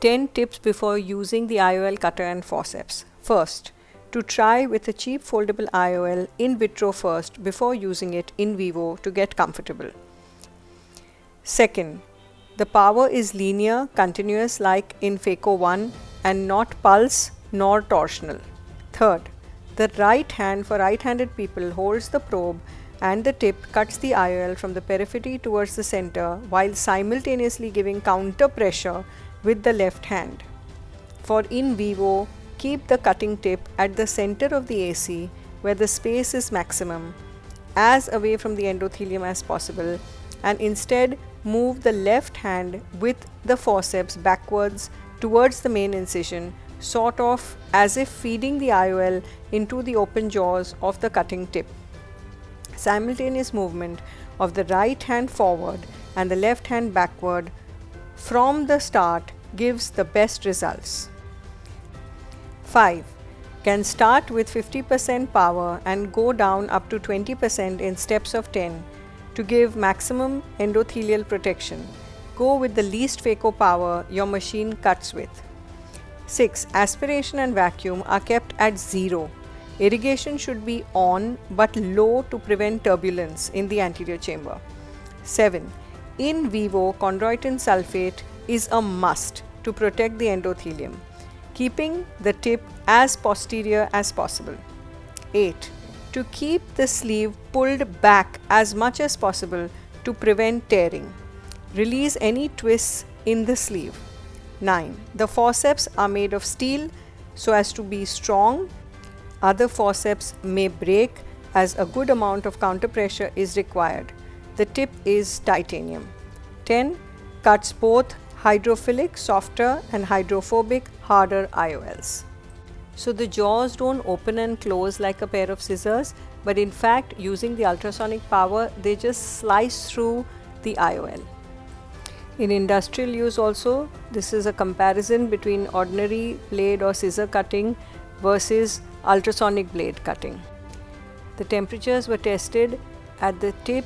10 tips before using the IOL cutter and forceps. First, to try with a cheap foldable IOL in vitro first before using it in vivo to get comfortable. Second, the power is linear, continuous like in Phaco 1 and not pulse nor torsional. Third, the right hand for right-handed people holds the probe and the tip cuts the IOL from the periphery towards the center while simultaneously giving counter pressure with the left hand. For in vivo, keep the cutting tip at the center of the AC where the space is maximum, as away from the endothelium as possible, and instead move the left hand with the forceps backwards towards the main incision, sort of as if feeding the IOL into the open jaws of the cutting tip. Simultaneous movement of the right hand forward and the left hand backward from the start gives the best results. 5. Can start with 50% power and go down up to 20% in steps of 10 to give maximum endothelial protection. Go with the least phaco power your machine cuts with. 6. Aspiration and vacuum are kept at 0. Irrigation should be on but low to prevent turbulence in the anterior chamber. 7. In vivo chondroitin sulfate is a must to protect the endothelium, keeping the tip as posterior as possible. 8. To keep the sleeve pulled back as much as possible to prevent tearing. Release any twists in the sleeve. 9. The forceps are made of steel so as to be strong. Other forceps may break as a good amount of counter pressure is required. The tip is titanium. 10. Cuts both hydrophilic, softer, and hydrophobic, harder IOLs. So the jaws don't open and close like a pair of scissors, but in fact, using the ultrasonic power, they just slice through the IOL. In industrial use also, this is a comparison between ordinary blade or scissor cutting versus ultrasonic blade cutting. The temperatures were tested at the tip,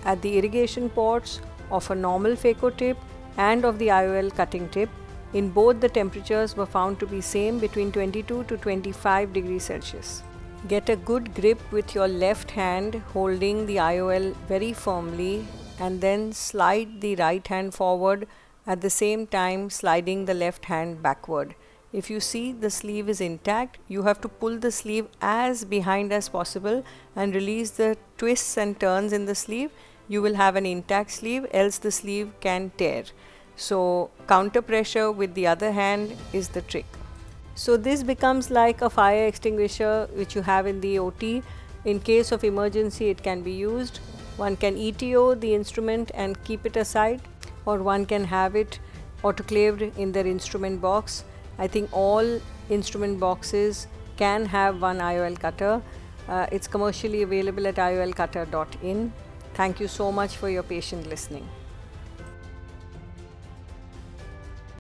at the irrigation ports of a normal phaco tip and of the IOL cutting tip. In both, the temperatures were found to be same between 22 to 25 degrees Celsius. Get a good grip with your left hand holding the IOL very firmly and then slide the right hand forward, at the same time sliding the left hand backward. If you see the sleeve is intact, you have to pull the sleeve as behind as possible and release the twists and turns in the sleeve. You will have an intact sleeve, else the sleeve can tear. So counter pressure with the other hand is the trick. So this becomes like a fire extinguisher which you have in the OT. In case of emergency, it can be used. One can ETO the instrument and keep it aside, or one can have it autoclaved in their instrument box. I think all instrument boxes can have one IOL cutter. It's commercially available at iolcutter.in. Thank you so much for your patient listening.